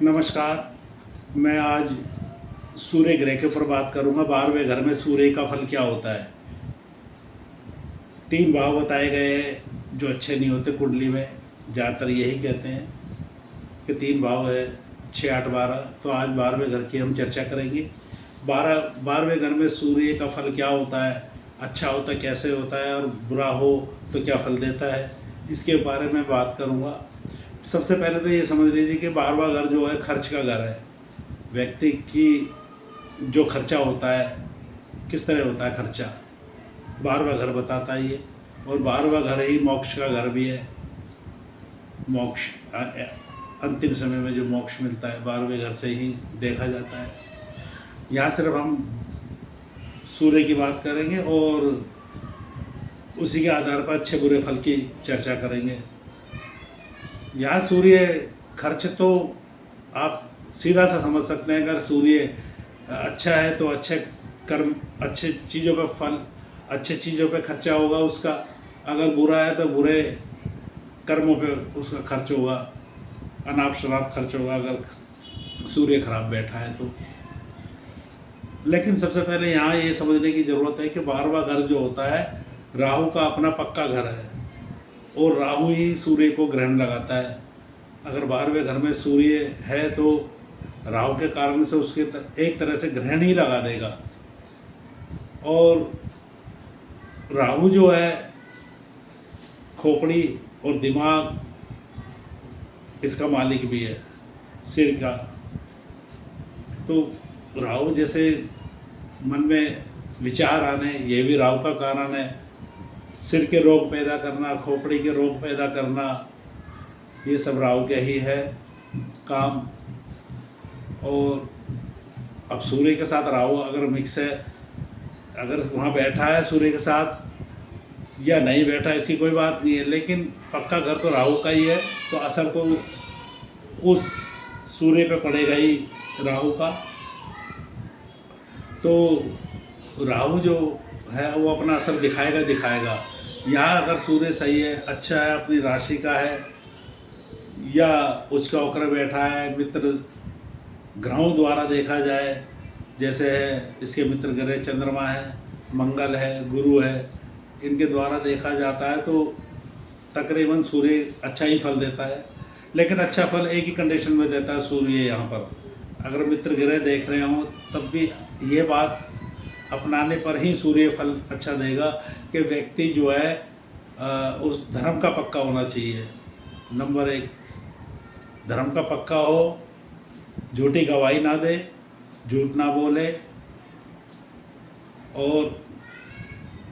नमस्कार। मैं आज सूर्य ग्रह के ऊपर बात करूंगा। 12वें घर में सूर्य का फल क्या होता है। 3 भाव बताए गए हैं जो अच्छे नहीं होते कुंडली में। ज़्यादातर यही कहते हैं कि 3 भाव है, 6, 8, 12। तो आज 12वें घर की हम चर्चा करेंगे। 12वें घर में सूर्य का फल क्या होता है, अच्छा होता है, कैसे होता है, और बुरा हो तो क्या फल देता है, इसके बारे में बात करूंगा। सबसे पहले तो ये समझ लीजिए कि 12वां घर जो है खर्च का घर है। व्यक्ति की जो खर्चा होता है, किस तरह होता है खर्चा, 12वां घर बताता है ये। और 12वां घर ही मोक्ष का घर भी है। मोक्ष अंतिम समय में जो मोक्ष मिलता है 12वें घर से ही देखा जाता है। यहाँ सिर्फ हम सूर्य की बात करेंगे और उसी के आधार पर अच्छे बुरे फल की चर्चा करेंगे। यहाँ सूर्य खर्च तो आप सीधा सा समझ सकते हैं। अगर सूर्य अच्छा है तो अच्छे कर्म, अच्छे चीज़ों पे फल, अच्छे चीज़ों पे खर्चा होगा उसका। अगर बुरा है तो बुरे कर्मों पे उसका खर्च होगा, अनाप शनाप खर्च होगा अगर सूर्य खराब बैठा है तो। लेकिन सबसे पहले यहाँ ये समझने की ज़रूरत है कि 12वां घर जो होता है राहु का अपना पक्का घर है और राहु ही सूर्य को ग्रहण लगाता है। अगर 12वें घर में सूर्य है तो राहु के कारण से उसके एक तरह से ग्रहण ही लगा देगा। और राहु जो है खोपड़ी और दिमाग, इसका मालिक भी है, सिर का। तो राहु जैसे मन में विचार आने, ये भी राहु का कारण है। सिर के रोग पैदा करना, खोपड़ी के रोग पैदा करना, ये सब राहु के ही है काम। और अब सूर्य के साथ राहु अगर मिक्स है, अगर वहाँ बैठा है सूर्य के साथ या नहीं बैठा, ऐसी कोई बात नहीं है, लेकिन पक्का घर तो राहु का ही है। तो असर तो उस सूर्य पे पड़ेगा ही राहु का। तो राहु जो है वो अपना असर दिखाएगा। यहाँ अगर सूर्य सही है, अच्छा है, अपनी राशि का है, या उच्च वक्र बैठा है, मित्र ग्रहों द्वारा देखा जाए, जैसे है इसके मित्र ग्रह चंद्रमा है, मंगल है, गुरु है, इनके द्वारा देखा जाता है तो तकरीबन सूर्य अच्छा ही फल देता है। लेकिन अच्छा फल एक ही कंडीशन में देता है सूर्य। यहाँ पर अगर मित्र ग्रह देख रहे हों तब भी ये बात अपनाने पर ही सूर्य फल अच्छा देगा कि व्यक्ति जो है उस धर्म का पक्का होना चाहिए। नंबर 1, धर्म का पक्का हो, झूठी गवाही ना दे, झूठ ना बोले, और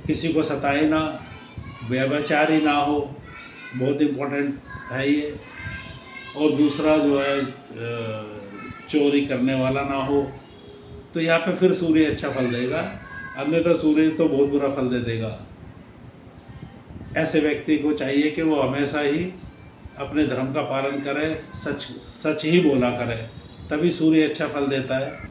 किसी को सताए ना, व्यभिचारी ना हो, बहुत इम्पोर्टेंट है ये। और दूसरा जो है चोरी करने वाला ना हो। तो यहाँ पे फिर सूर्य अच्छा फल देगा, अन्यथा सूर्य तो बहुत बुरा फल दे देगा। ऐसे व्यक्ति को चाहिए कि वो हमेशा ही अपने धर्म का पालन करे, सच ही बोला करे, तभी सूर्य अच्छा फल देता है।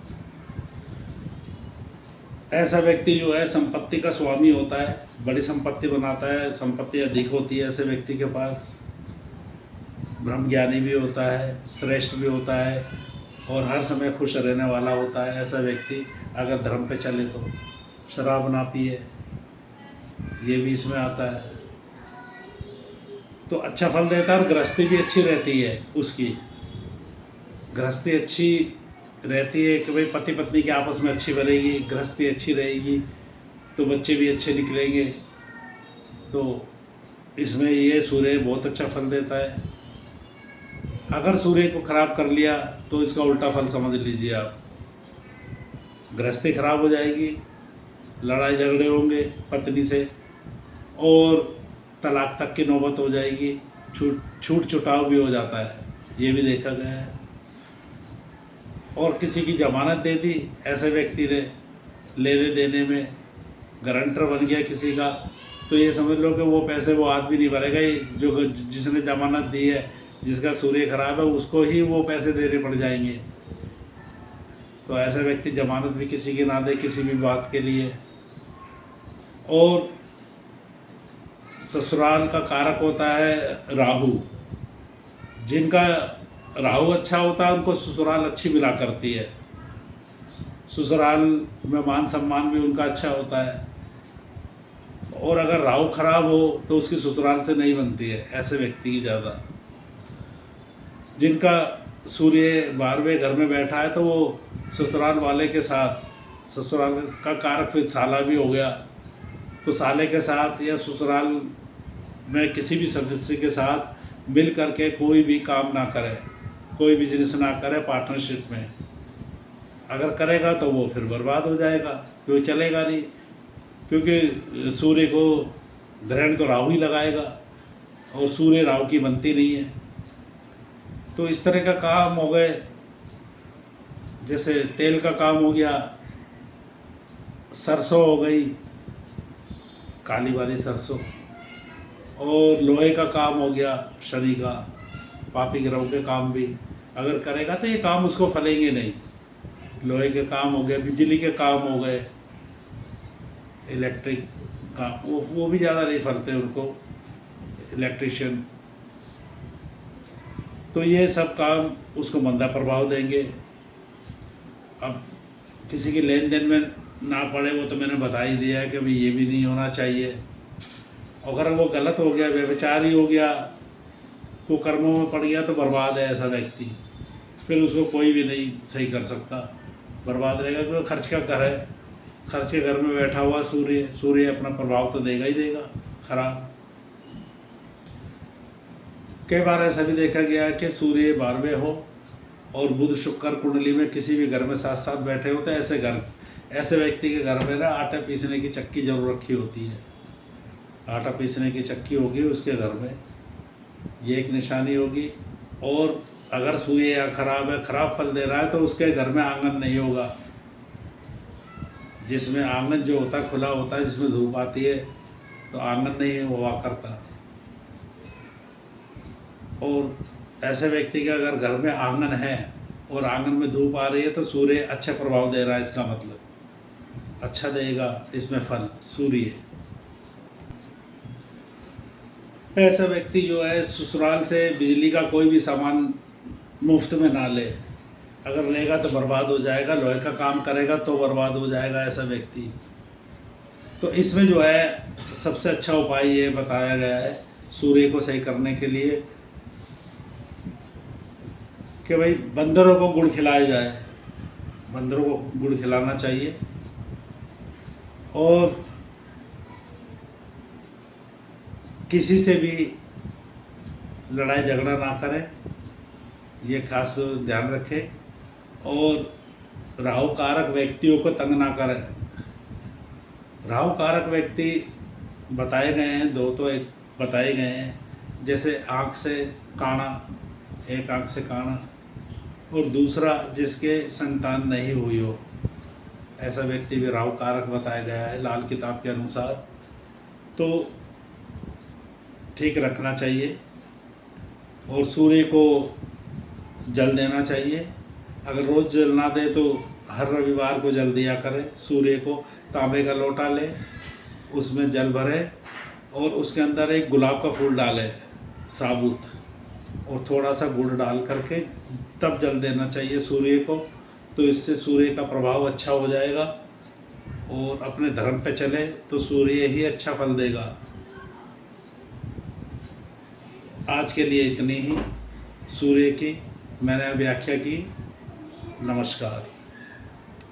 ऐसा व्यक्ति जो है संपत्ति का स्वामी होता है, बड़ी संपत्ति बनाता है, संपत्ति अधिक होती है ऐसे व्यक्ति के पास। ब्रह्मज्ञानी भी होता है, श्रेष्ठ भी होता है, और हर समय खुश रहने वाला होता है ऐसा व्यक्ति अगर धर्म पे चले तो। शराब ना पिए, ये भी इसमें आता है, तो अच्छा फल देता है। और गृहस्थी भी अच्छी रहती है उसकी, गृहस्थी अच्छी रहती है कि भाई पति पत्नी के आपस में अच्छी बनेगी, गृहस्थी अच्छी रहेगी तो बच्चे भी अच्छे निकलेंगे। तो इसमें ये सूर्य बहुत अच्छा फल देता है। अगर सूर्य को खराब कर लिया तो इसका उल्टा फल समझ लीजिए आप। गृहस्थी खराब हो जाएगी, लड़ाई झगड़े होंगे पत्नी से, और तलाक तक की नौबत हो जाएगी, छूट छुटाव भी हो जाता है, ये भी देखा गया है। और किसी की जमानत दे दी ऐसे व्यक्ति ने, लेने देने में गारंटर बन गया किसी का, तो ये समझ लो कि वो पैसे वो आदमी नहीं भरेगा ही, जो जिसने जमानत दी है, जिसका सूर्य खराब है उसको ही वो पैसे देने पड़ जाएंगे। तो ऐसा व्यक्ति जमानत भी किसी की ना दे किसी भी बात के लिए। और ससुराल का कारक होता है राहु, जिनका राहु अच्छा होता है उनको ससुराल अच्छी मिला करती है, ससुराल में मान सम्मान भी उनका अच्छा होता है। और अगर राहु खराब हो तो उसकी ससुराल से नहीं बनती है, ऐसे व्यक्ति की ज़्यादा। जिनका सूर्य 12वें घर में बैठा है तो वो ससुराल वाले के साथ, ससुराल का कारक फिर साला भी हो गया, तो साले के साथ या ससुराल में किसी भी सदस्य के साथ मिल करके कोई भी काम ना करे, कोई बिजनेस ना करे पार्टनरशिप में। अगर करेगा तो वो फिर बर्बाद हो जाएगा, क्योंकि चलेगा नहीं, क्योंकि सूर्य को ग्रहण तो राहु ही लगाएगा और सूर्य राहु की बनती नहीं है। तो इस तरह का काम हो गए, जैसे तेल का काम हो गया, सरसों हो गई, काली वाली सरसों, और लोहे का काम हो गया, शनि का, पापी ग्रहों के काम भी अगर करेगा तो ये काम उसको फलेंगे नहीं। लोहे के काम हो गए, बिजली के काम हो गए, इलेक्ट्रिक का वो भी ज़्यादा नहीं फलते उनको, इलेक्ट्रिशियन। तो ये सब काम उसको मंदा प्रभाव देंगे। अब किसी के लेन देन में ना पड़े वो तो मैंने बता ही दिया है कि भाई ये भी नहीं होना चाहिए। अगर वो गलत हो गया, व्यभिचार ही हो गया, तो कर्मों में पड़ गया तो बर्बाद है ऐसा व्यक्ति, फिर उसको कोई भी नहीं सही कर सकता, बर्बाद रहेगा। क्योंकि खर्च का घर है, खर्च के घर में बैठा हुआ सूर्य अपना प्रभाव तो देगा ही देगा खराब। कई बार ऐसा भी देखा गया है कि सूर्य 12वें हो और बुध शुक्र कुंडली में किसी भी घर में साथ साथ बैठे होते हैं, ऐसे व्यक्ति के घर में ना आटा पीसने की चक्की जरूर रखी होती है, आटा पीसने की चक्की होगी उसके घर में, ये एक निशानी होगी। और अगर सूर्य यहाँ खराब है, खराब फल दे रहा है, तो उसके घर में आंगन नहीं होगा, जिसमें आंगन जो होता है खुला होता है, जिसमें धूप आती है, तो आंगन नहीं हुआ करता। और ऐसे व्यक्ति के अगर घर में आंगन है और आंगन में धूप आ रही है तो सूर्य अच्छा प्रभाव दे रहा है, इसका मतलब अच्छा देगा इसमें फल सूर्य। ऐसा व्यक्ति जो है ससुराल से बिजली का कोई भी सामान मुफ्त में ना ले, अगर लेगा तो बर्बाद हो जाएगा, लोहे का काम करेगा तो बर्बाद हो जाएगा ऐसा व्यक्ति। तो इसमें जो है सबसे अच्छा उपाय ये बताया गया है सूर्य को सही करने के लिए कि भाई बंदरों को गुड़ खिलाया जाए, बंदरों को गुड़ खिलाना चाहिए। और किसी से भी लड़ाई झगड़ा ना करें, ये खास ध्यान रखें। और राहु कारक व्यक्तियों को तंग ना करें। राहु कारक व्यक्ति बताए गए हैं, दो तो एक बताए गए हैं, जैसे आँख से काना, एक आँख से काना, और दूसरा जिसके संतान नहीं हुई हो, ऐसा व्यक्ति भी राहु कारक बताया गया है लाल किताब के अनुसार। तो ठीक रखना चाहिए। और सूर्य को जल देना चाहिए, अगर रोज़ जल ना दे तो हर रविवार को जल दिया करें। सूर्य को तांबे का लोटा ले, उसमें जल भरे और उसके अंदर एक गुलाब का फूल डालें साबुत, और थोड़ा सा गुड़ डाल करके तब जल देना चाहिए सूर्य को। तो इससे सूर्य का प्रभाव अच्छा हो जाएगा और अपने धर्म पे चले तो सूर्य ही अच्छा फल देगा। आज के लिए इतनी ही सूर्य की मैंने व्याख्या की। नमस्कार।